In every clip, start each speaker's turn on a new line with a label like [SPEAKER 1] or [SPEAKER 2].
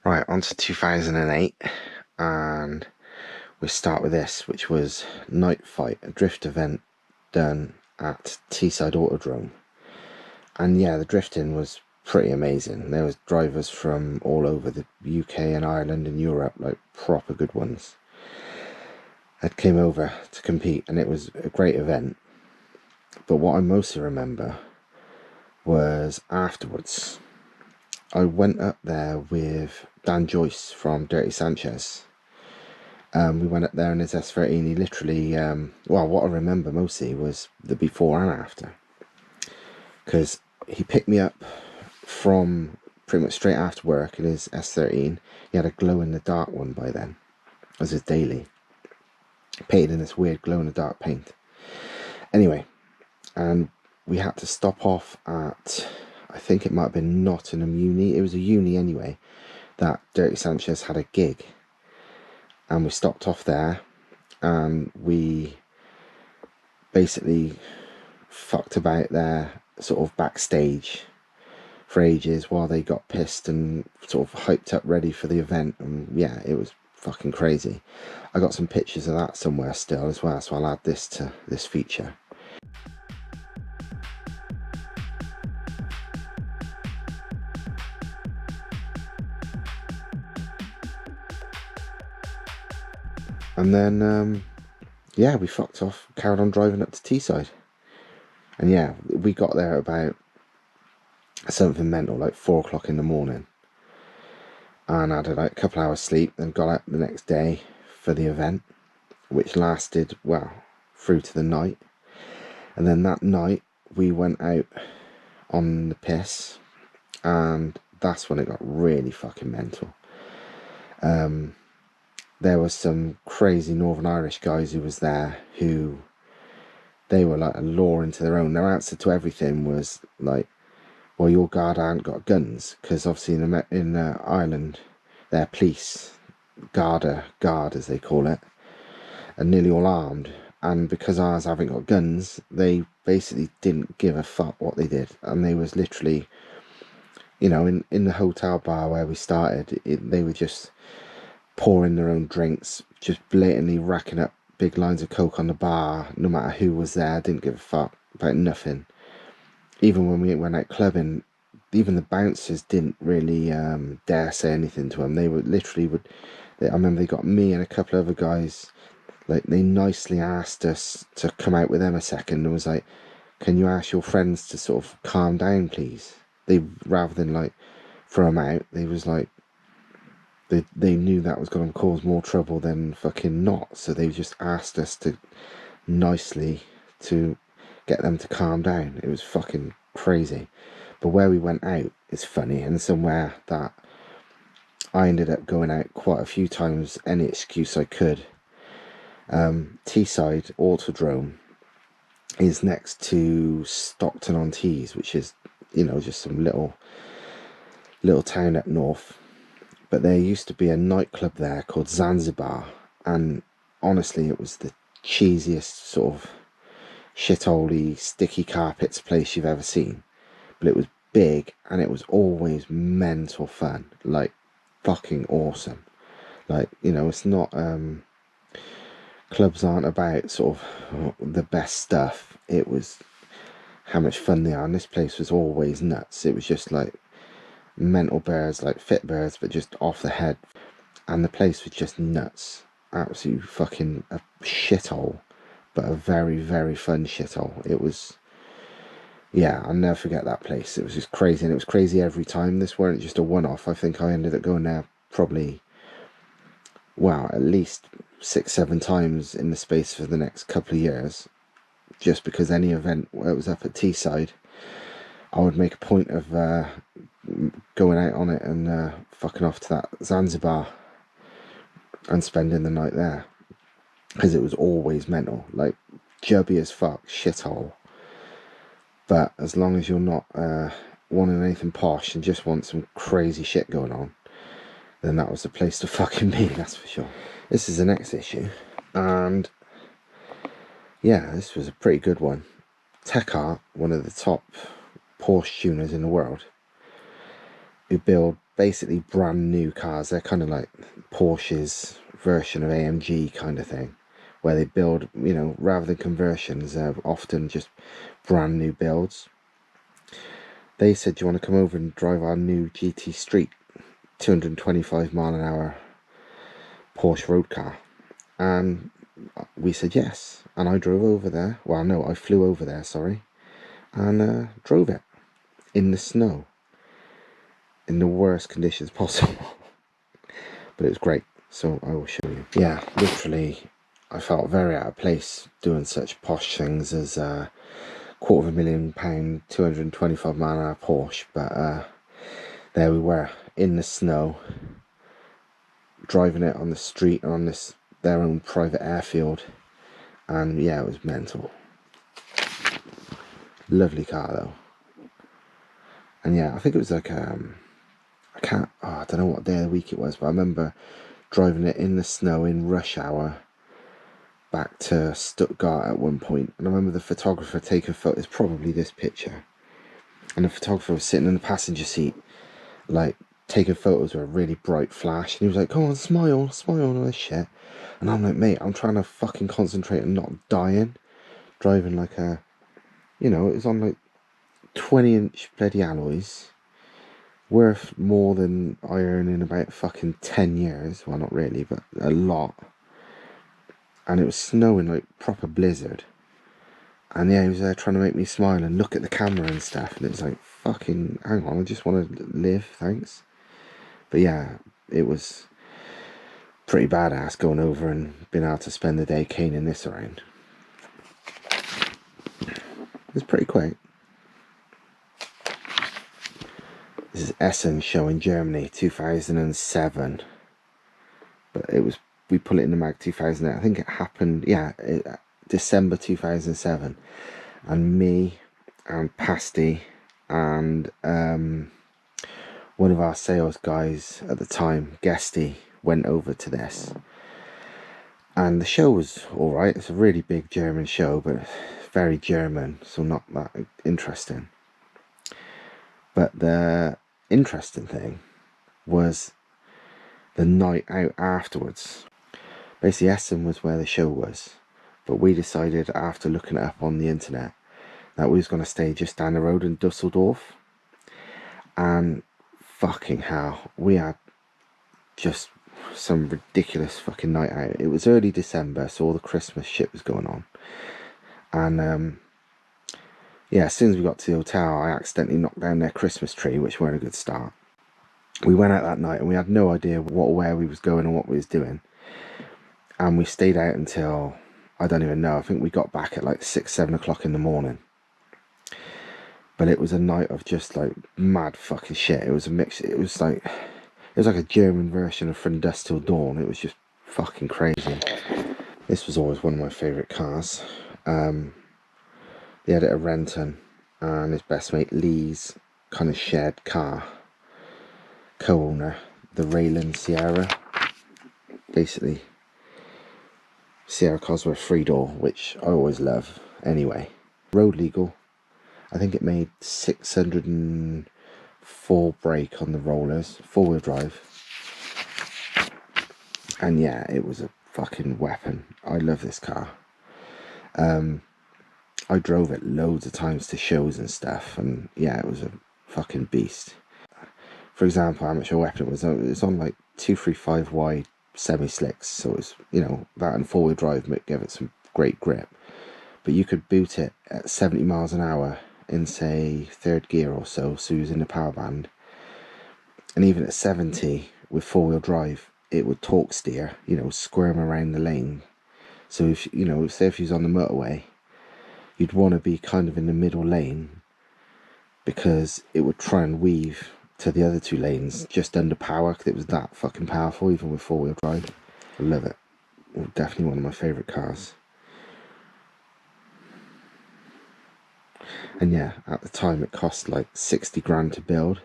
[SPEAKER 1] Right, on to 2008, and we start with this, which was Night Fight, a drift event done at Teeside Autodrome. And yeah, the drifting was pretty amazing. There was drivers from all over the UK and Ireland and Europe, like proper good ones, that came over to compete, and it was a great event. But what I mostly remember was afterwards. I went up there with Dan Joyce from Dirty Sanchez. We went up there in his S13. He literally, well, what I remember mostly was the before and after. Because he picked me up from pretty much straight after work in his S13. He had a glow-in-the-dark one by then, as his daily. Painted in this weird glow-in-the-dark paint. Anyway, and we had to stop off at, I think it might have been Nottingham Uni. It was a uni anyway, that Dirty Sanchez had a gig. And we stopped off there, and we basically fucked about there sort of backstage for ages while they got pissed and sort of hyped up ready for the event. And yeah, it was fucking crazy. I got some pictures of that somewhere still as well, so I'll add this to this feature. And then yeah, we fucked off, carried on driving up to Teeside. And yeah, we got there about something mental, like 4 o'clock in the morning. And I had like a couple hours sleep, then got out the next day for the event, which lasted, well, through to the night. And then that night, we went out on the piss, and that's when it got really fucking mental. There was some crazy Northern Irish guys who was there who, they were like a law into their own. Their answer to everything was like, well, your guard ain't got guns, because obviously in Ireland, they're police, guard as they call it, are nearly all armed. And because ours haven't got guns, they basically didn't give a fuck what they did. And they was literally, you know, in the hotel bar where we started, they were just pouring their own drinks, just blatantly racking up big lines of coke on the bar, no matter who was there. Didn't give a fuck about nothing. Even when we went out clubbing, even the bouncers didn't really dare say anything to them. They would literally I remember they got me and a couple of other guys, like they nicely asked us to come out with them a second, and was like, can you ask your friends to sort of calm down, please? They, rather than like throw them out, they was like, they knew that was going to cause more trouble than fucking not, so they just asked us to nicely to get them to calm down. It was fucking crazy. But where we went out is funny, and somewhere that I ended up going out quite a few times, any excuse I could. Teeside Autodrome is next to Stockton-on-Tees, which is, you know, just some little town up north. But there used to be a nightclub there called Zanzibar, and honestly, it was the cheesiest sort of shitholey, sticky carpets place you've ever seen. But it was big, and it was always mental fun, like fucking awesome. Like, you know, it's not clubs aren't about sort of the best stuff. It was how much fun they are, and this place was always nuts. It was just like mental birds, like fit birds, but just off the head. And the place was just nuts. Absolutely fucking a shithole, but a very, very fun shithole. It was, yeah, I'll never forget that place. It was just crazy, and it was crazy every time. This weren't just a one-off. I think I ended up going there probably, well, at least 6-7 times in the space for the next couple of years, just because any event where it was up at Teeside, I would make a point of going out on it and fucking off to that Zanzibar and spending the night there, because it was always mental, like jubby as fuck, shithole. But as long as you're not wanting anything posh and just want some crazy shit going on, then that was the place to fucking be, that's for sure. This is the next issue, and yeah, this was a pretty good one. Tech Art, one of the top Porsche tuners in the world, who build basically brand new cars. They're kind of like Porsche's version of AMG kind of thing, where they build, you know, rather than conversions, they're often just brand new builds. They said, do you want to come over and drive our new GT Street 225 mph Porsche road car? And we said yes, and I drove over there. Well, no, I flew over there, sorry, and drove it in the snow, in the worst conditions possible. But it was great, so I will show you. Yeah, literally, I felt very out of place doing such posh things as £250,000 225 mph Porsche, but there we were in the snow, driving it on the street on their own private airfield, and yeah, it was mental. Lovely car though. And yeah, I think it was like I don't know what day of the week it was, but I remember driving it in the snow in rush hour back to Stuttgart at one point, and I remember the photographer taking photos, probably this picture, and the photographer was sitting in the passenger seat, like taking photos with a really bright flash, and he was like, come on, smile, smile, and all this shit. And I'm like, mate, I'm trying to fucking concentrate and not dying, driving like a, you know, it was on like 20-inch bloody alloys, worth more than I earn in about fucking 10 years. Well, not really, but a lot. And it was snowing like proper blizzard. And yeah, he was there trying to make me smile and look at the camera and stuff. And it was like, fucking, hang on, I just want to live, thanks. But yeah, it was pretty badass going over and being able to spend the day caning this around. It's pretty quick. This is Essen show in Germany, 2007. But it was, we put it in the mag 2008. I think it happened, yeah, December 2007. And me and Pasty and one of our sales guys at the time, Guesty, went over to this. And the show was alright. It's a really big German show, but very German, so not that interesting. But the interesting thing was the night out afterwards. Basically, Essen was where the show was, but we decided after looking it up on the internet that we was going to stay just down the road in Dusseldorf. And fucking hell, we had just some ridiculous fucking night out. It was early December, so all the Christmas shit was going on. And yeah, as soon as we got to the hotel, I accidentally knocked down their Christmas tree, which weren't a good start. We went out that night and we had no idea what or where we was going and what we was doing. And we stayed out until, I don't even know, I think we got back at like 6-7 o'clock in the morning. But it was a night of just like mad fucking shit. It was a mix, it was like a German version of From Dusk Till Dawn. It was just fucking crazy. This was always one of my favourite cars. The editor Renton and his best mate Lee's kind of shared car, co-owner, the Rayland Sierra. Basically, Sierra Cosworth 3-door, which I always love anyway. Road legal. I think it made 604 brake on the rollers, 4-wheel drive. And yeah, it was a fucking weapon. I love this car. I drove it loads of times to shows and stuff, and yeah, it was a fucking beast. For example, how much a weapon it was on like 235 wide semi-slicks, so it was, you know, that and 4-wheel drive gave it some great grip. But you could boot it at 70 miles an hour in, say, 3rd gear or so, so it was in the power band. And even at 70 with 4-wheel drive, it would torque steer, you know, squirm around the lane. So if, you know, say if you was on the motorway, you'd want to be kind of in the middle lane, because it would try and weave to the other 2 lanes just under power, because it was that fucking powerful, even with 4-wheel drive. I love it. Definitely one of my favourite cars. And yeah, at the time it cost like 60 grand to build.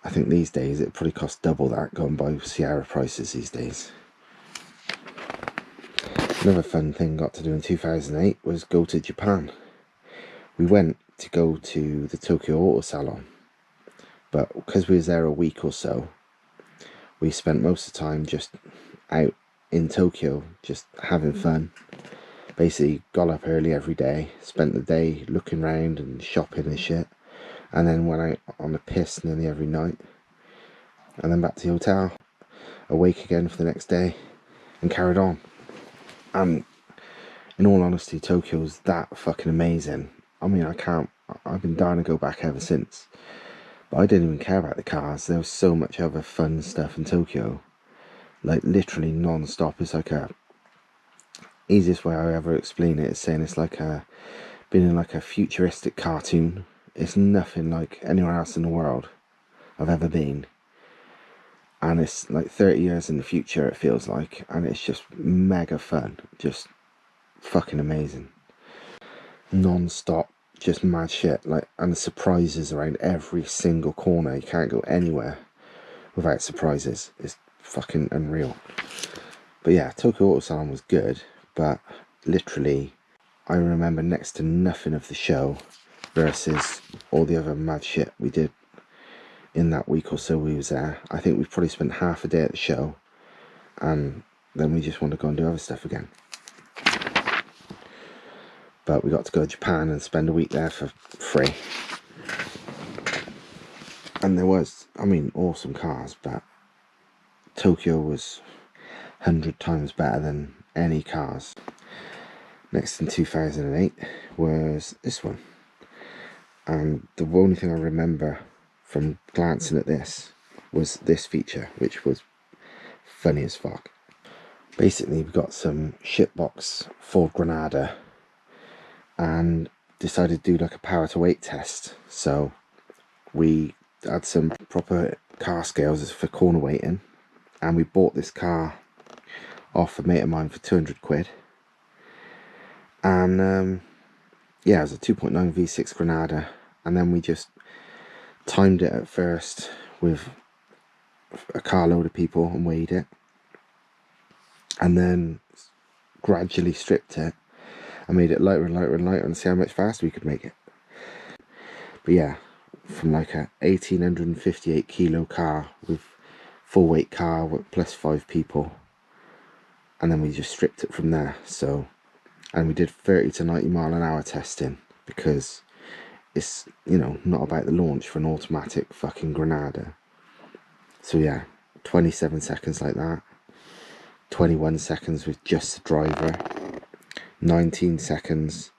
[SPEAKER 1] I think these days it probably costs double that, going by Sierra prices these days. Another fun thing got to do in 2008 was go to Japan. We went to go to the Tokyo Auto Salon, But because we was there a week or so, we spent most of the time just out in Tokyo, just having fun. Basically got up early every day, spent the day looking around and shopping and shit, and then went out on the piss nearly every night, and then back to the hotel, awake again for the next day, and carried on. And in all honesty, Tokyo's that fucking amazing. I mean, I've been dying to go back ever since, but I didn't even care about the cars. There was so much other fun stuff in Tokyo, like literally non-stop. It's like easiest way I ever explain it is saying it's like being in like a futuristic cartoon. It's nothing like anywhere else in the world I've ever been, and it's like 30 years in the future, it feels like, and it's just mega fun, just fucking amazing, non-stop, just mad shit, like, and the surprises around every single corner. You can't go anywhere without surprises. It's fucking unreal. But yeah, Tokyo Auto Salon was good, but literally I remember next to nothing of the show versus all the other mad shit we did in that week or so we was there. I think we probably spent half a day at the show, and then we just want to go and do other stuff again. But we got to go to Japan and spend a week there for free. And there was, I mean, awesome cars, but Tokyo was 100 times better than any cars. Next in 2008 was this one. And the only thing I remember from glancing at this was this feature, which was funny as fuck. Basically, we got some shitbox Ford Granada and decided to do like a power to weight test. So we had some proper car scales for corner weighting, and we bought this car off a mate of mine for 200 quid. And yeah, it was a 2.9 V6 Granada, and then we just timed it at first with a carload of people and weighed it, and then gradually stripped it and made it lighter and lighter and lighter, and see how much faster we could make it. But yeah, from like a 1858 kilo car with full weight car with plus 5 people, and then we just stripped it from there. So, and we did 30 to 90 mile an hour testing, because it's, you know, not about the launch for an automatic fucking Granada. So yeah, 27 seconds like that, 21 seconds with just the driver, 19 seconds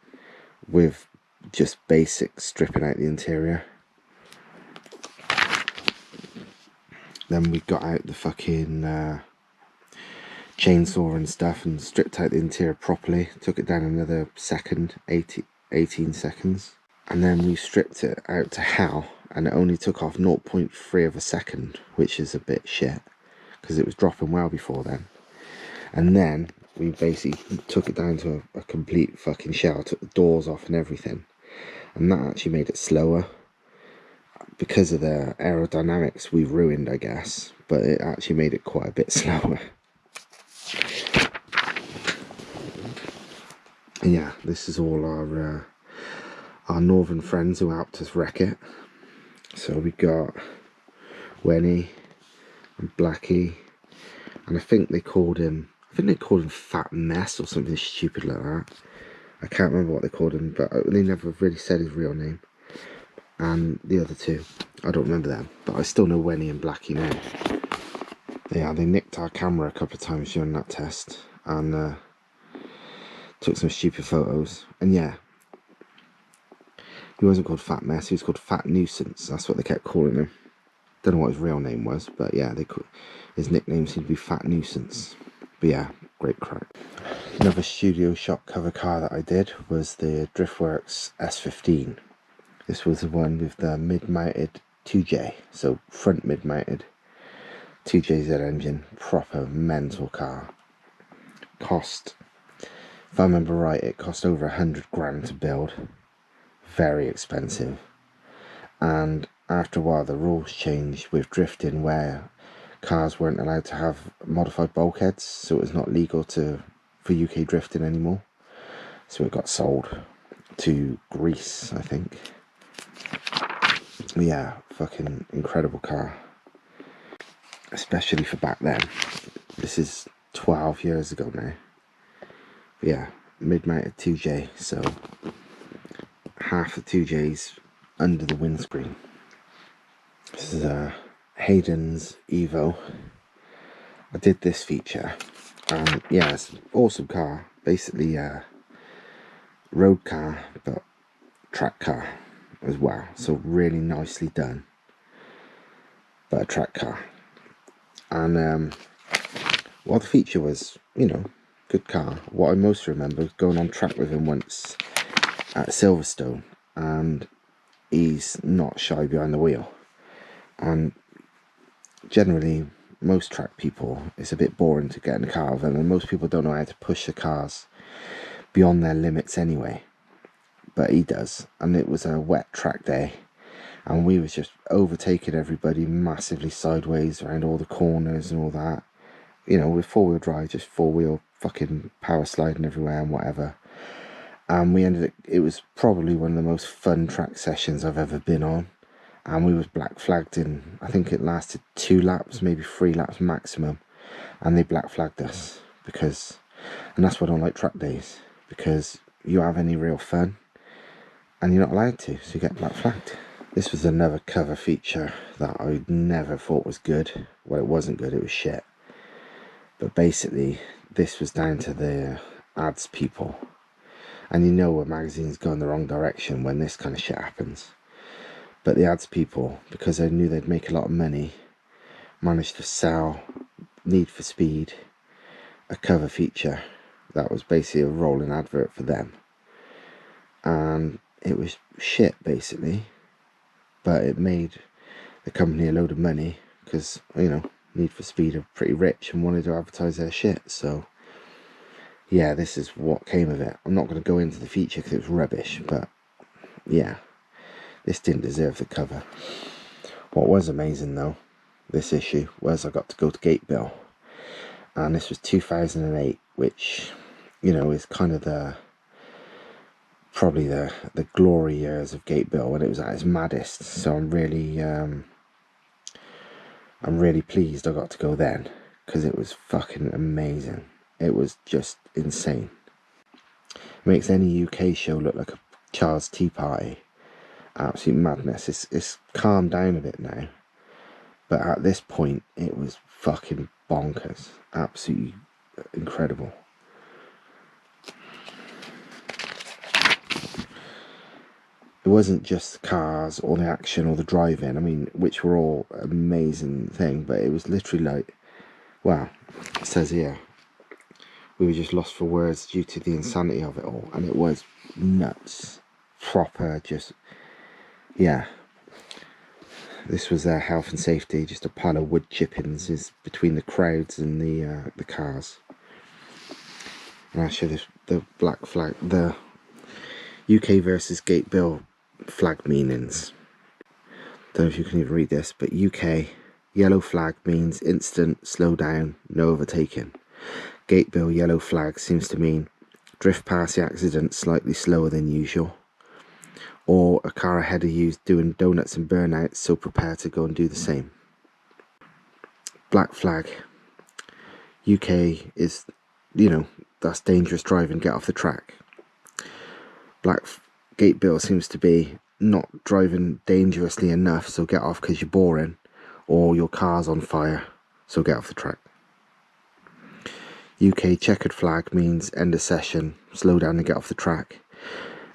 [SPEAKER 1] with just basic stripping out the interior. Then we got out the fucking chainsaw and stuff and stripped out the interior properly. Took it down another second, 18 seconds. And then we stripped it out to hell, and it only took off 0.3 of a second, which is a bit shit, because it was dropping well before then. And then we basically took it down to a complete fucking shell, took the doors off and everything, and that actually made it slower. Because of the aerodynamics we ruined, I guess, but it actually made it quite a bit slower. And yeah, this is all our northern friends who helped us wreck it. So we got Wenny and Blackie, and I think they called him Fat Mess or something stupid like that. I can't remember what they called him, but they never really said his real name. And the other two, I don't remember them, but I still know Wenny and Blackie now. Yeah, they nicked our camera a couple of times during that test, and took some stupid photos. And yeah, he wasn't called Fat Mess, he was called Fat Nuisance. That's what they kept calling him. Don't know what his real name was, but yeah, his nickname seemed to be Fat Nuisance. But yeah, great crack. Another studio shop cover car that I did was the Driftworks S15. This was the one with the mid-mounted 2J, so front mid-mounted 2JZ engine, proper mental car. Cost, if I remember right, it cost over 100 grand to build. Very expensive. And after a while the rules changed with drifting, where cars weren't allowed to have modified bulkheads, so it was not legal for UK drifting anymore. So it got sold to Greece, I think. Yeah, fucking incredible car, especially for back then. This is 12 years ago now. But yeah, mid-mounted 2J, so half the 2J's under the windscreen. This is a Hayden's Evo. I did this feature, and yeah, it's an awesome car. Basically a road car, but track car as well. So really nicely done, but a track car. And while the feature was, you know, good car, what I most remember was going on track with him once at Silverstone, and he's not shy behind the wheel. And generally, most track people, it's a bit boring to get in the car with them, and most people don't know how to push the cars beyond their limits anyway. But he does, and it was a wet track day, and we was just overtaking everybody massively sideways around all the corners and all that. You know, with four-wheel drive, just four-wheel fucking power sliding everywhere and whatever. And we ended up, it was probably one of the most fun track sessions I've ever been on. And we was black flagged in, I think it lasted 2 laps, maybe 3 laps maximum. And they black flagged us because, and that's why I don't like track days, because you have any real fun and you're not allowed to, so you get black flagged. This was another cover feature that I never thought was good. Well, it wasn't good, it was shit. But basically, this was down to the ads people. And you know a magazine's going the wrong direction when this kind of shit happens. But the ads people, because they knew they'd make a lot of money, managed to sell Need for Speed a cover feature that was basically a rolling advert for them. And it was shit, basically. But it made the company a load of money because, you know, Need for Speed are pretty rich and wanted to advertise their shit. So yeah, this is what came of it. I'm not going to go into the feature because it was rubbish, but yeah, this didn't deserve the cover. What was amazing though, this issue, was I got to go to Gatebil, and this was 2008, which, you know, is kind of probably the glory years of Gatebil when it was at its maddest. So I'm really pleased I got to go then, because it was fucking amazing. It was just insane. It makes any UK show look like a child's tea party. Absolute madness. It's calmed down a bit now, but at this point it was fucking bonkers. Absolutely incredible. It wasn't just the cars or the action or the driving, I mean, which were all amazing thing, but it was literally like, well, it says here, we were just lost for words due to the insanity of it all, and it was nuts. Proper, just, yeah. This was health and safety, just a pile of wood chippings is between the crowds and the cars. And I'll show this, the black flag, the UK versus Gatebil flag meanings. Don't know if you can even read this, but UK, yellow flag means instant, slow down, no overtaking. Gatebil yellow flag seems to mean drift past the accident slightly slower than usual. Or a car ahead of you doing donuts and burnouts, so prepare to go and do the same. Black flag, UK is, you know, that's dangerous driving, get off the track. Gatebil seems to be not driving dangerously enough, so get off because you're boring, or your car's on fire, so get off the track. UK checkered flag means end of session, slow down and get off the track.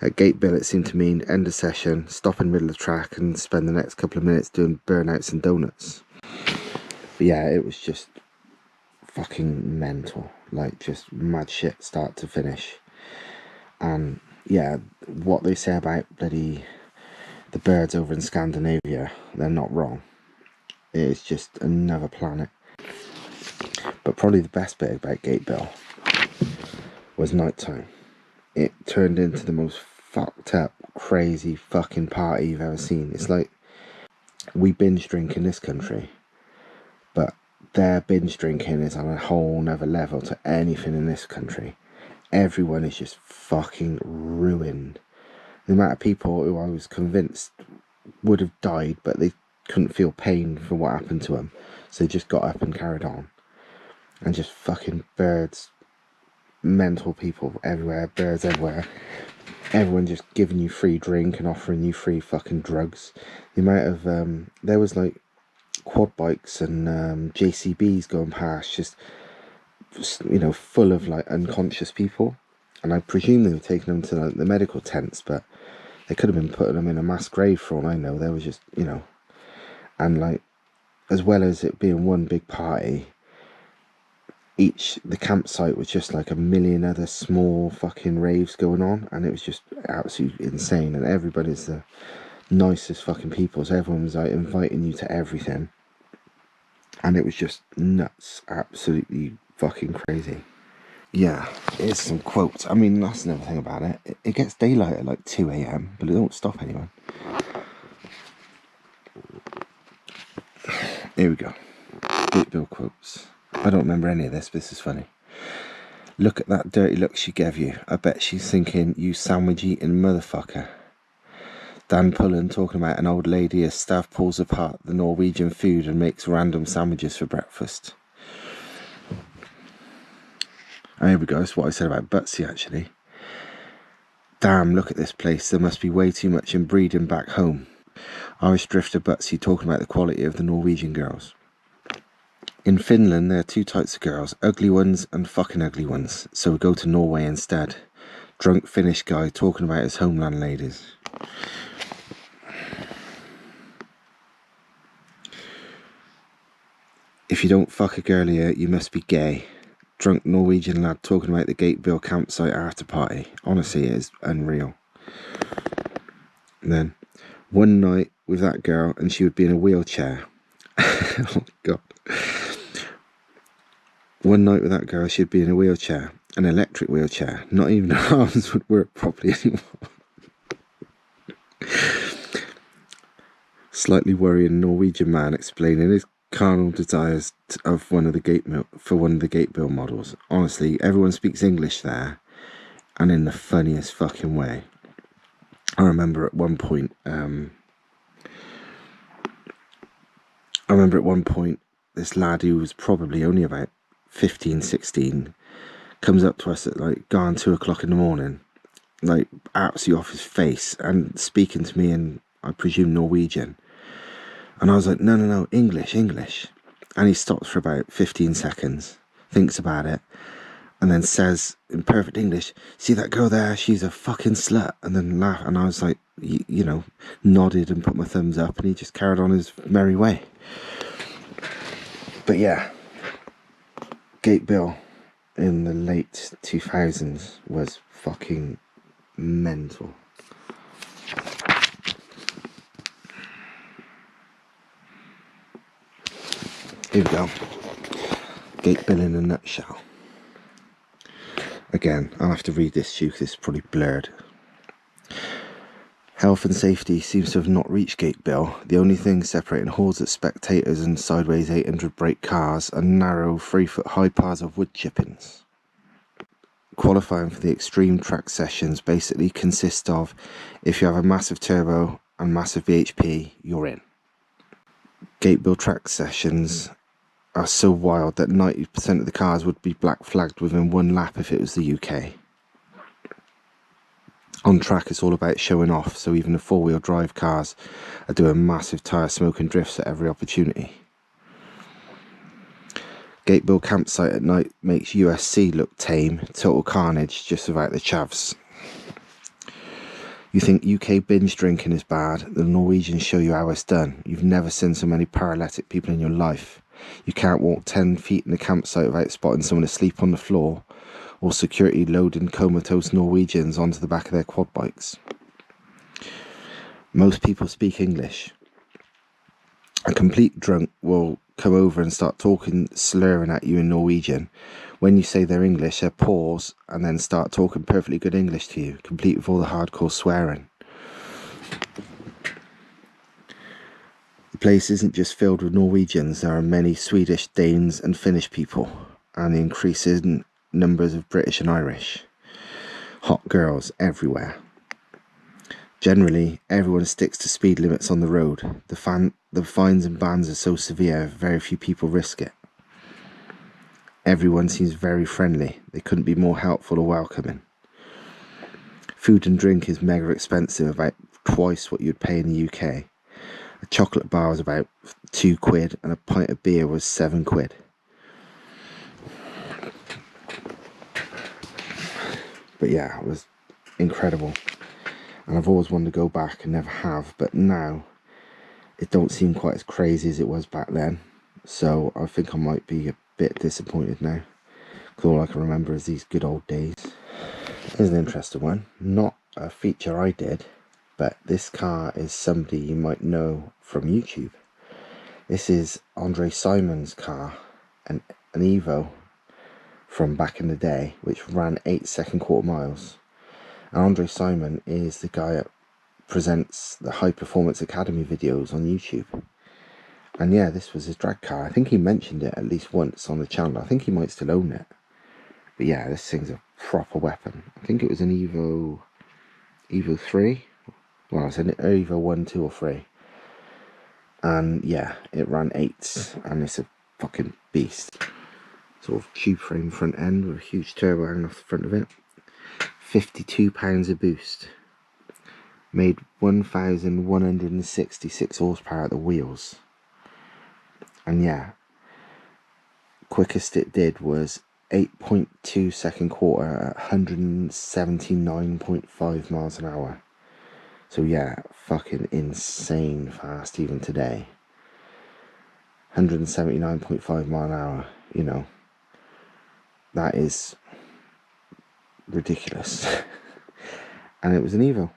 [SPEAKER 1] At Gatebil it seemed to mean end of session, stop in the middle of the track and spend the next couple of minutes doing burnouts and donuts. But yeah, it was just fucking mental, like just mad shit start to finish. And yeah, what they say about bloody the birds over in Scandinavia, they're not wrong. It's just another planet. But probably the best bit about Gatebil was nighttime. It turned into the most fucked up, crazy fucking party you've ever seen. It's like we binge drink in this country, but their binge drinking is on a whole nother level to anything in this country. Everyone is just fucking ruined. The amount of people who I was convinced would have died, but they couldn't feel pain for what happened to them, so they just got up and carried on. And just fucking birds, mental people everywhere, birds everywhere. Everyone just giving you free drink and offering you free fucking drugs. The amount of there was like quad bikes and JCBs going past, just, you know, full of like unconscious people. And I presume they were taking them to like, the medical tents, but they could have been putting them in a mass grave for all I know. There was just, you know, and like, as well as it being one big party, the campsite was just like a million other small fucking raves going on, and it was just absolutely insane. And everybody's the nicest fucking people, so everyone was like inviting you to everything, and it was just nuts, absolutely fucking crazy. Yeah, here's some quotes. I mean, that's another thing about it. It gets daylight at like 2 a.m, but it don't stop anyone. Here we go. Gatebil quotes. I don't remember any of this, but this is funny. Look at that dirty look she gave you. I bet she's thinking, you sandwich eating motherfucker. Dan Pullen talking about an old lady as Stav pulls apart the Norwegian food and makes random sandwiches for breakfast. Oh, here we go, that's what I said about Butsy actually. Damn, look at this place, there must be way too much inbreeding back home. Irish drifter Butsy talking about the quality of the Norwegian girls. In Finland there are two types of girls, ugly ones and fucking ugly ones, so we go to Norway instead. Drunk Finnish guy talking about his homeland ladies. If you don't fuck a girl here, you must be gay. Drunk Norwegian lad talking about the Gatebil campsite after party. Honestly, it is unreal. And then, one night with that girl and she would be in a wheelchair. Oh my god. One night with that girl, she'd be in a wheelchair. An electric wheelchair. Not even her arms would work properly anymore. Slightly worrying Norwegian man explaining his carnal desires of one of the Gatebil models. Honestly, everyone speaks English there, and in the funniest fucking way. I remember at one point, this lad who was probably only about 15, 16, comes up to us at like gone 2 o'clock in the morning, like absolutely off his face, and speaking to me in, I presume, Norwegian. And I was like, no, English. And he stops for about 15 seconds, thinks about it, and then says in perfect English, see that girl there? She's a fucking slut. And then laughed. And I was like, you know, nodded and put my thumbs up, and he just carried on his merry way. But yeah, Gatebil in the late 2000s was fucking mental. Here we go. Gatebil in a nutshell. Again, I'll have to read this to you because it's probably blurred. Health and safety seems to have not reached Gatebil. The only thing separating hordes of spectators and sideways 800 brake cars are narrow 3-foot high piles of wood chippings. Qualifying for the extreme track sessions basically consist of, if you have a massive turbo and massive VHP, you're in. Gatebil track sessions are so wild that 90% of the cars would be black flagged within one lap if it was the UK. On track it's all about showing off, so even the 4-wheel drive cars are doing massive tyre smoking drifts at every opportunity. Gatebil campsite at night makes USC look tame, total carnage just without the chavs. You think UK binge drinking is bad, the Norwegians show you how it's done. You've never seen so many paralytic people in your life. You can't walk 10 feet in the campsite without spotting someone asleep on the floor, or security loading comatose Norwegians onto the back of their quad bikes. Most people speak English. A complete drunk will come over and start talking, slurring at you in Norwegian. When you say they're English, they'll pause and then start talking perfectly good English to you, complete with all the hardcore swearing. The place isn't just filled with Norwegians, there are many Swedish, Danes and Finnish people, and the increasing numbers of British and Irish. Hot girls everywhere. Generally, everyone sticks to speed limits on the road. The the fines and bans are so severe, very few people risk it. Everyone seems very friendly. They couldn't be more helpful or welcoming. Food and drink is mega expensive, about twice what you'd pay in the UK. A chocolate bar was about £2 and a pint of beer was £7. But yeah, it was incredible. And I've always wanted to go back and never have, but now it don't seem quite as crazy as it was back then. So I think I might be a bit disappointed now, because all I can remember is these good old days. Here's an interesting one. Not a feature I did, but this car is somebody you might know from YouTube. This is Andre Simon's car, an Evo from back in the day, which ran 8-second quarter miles. And Andre Simon is the guy that presents the High Performance Academy videos on YouTube. And yeah, this was his drag car. I think he mentioned it at least once on the channel. I think he might still own it. But yeah, this thing's a proper weapon. I think it was an Evo 3. Well, it's an Evo 1, 2 or 3. And yeah, it ran 8s and it's a fucking beast. Sort of tube frame front end with a huge turbo hanging off the front of it. £52 a boost. Made 1,166 horsepower at the wheels. And yeah, quickest it did was 8.2 second quarter at 179.5 miles an hour. So yeah, fucking insane fast even today. 179.5 mile an hour, you know, that is ridiculous. And it was an Evo.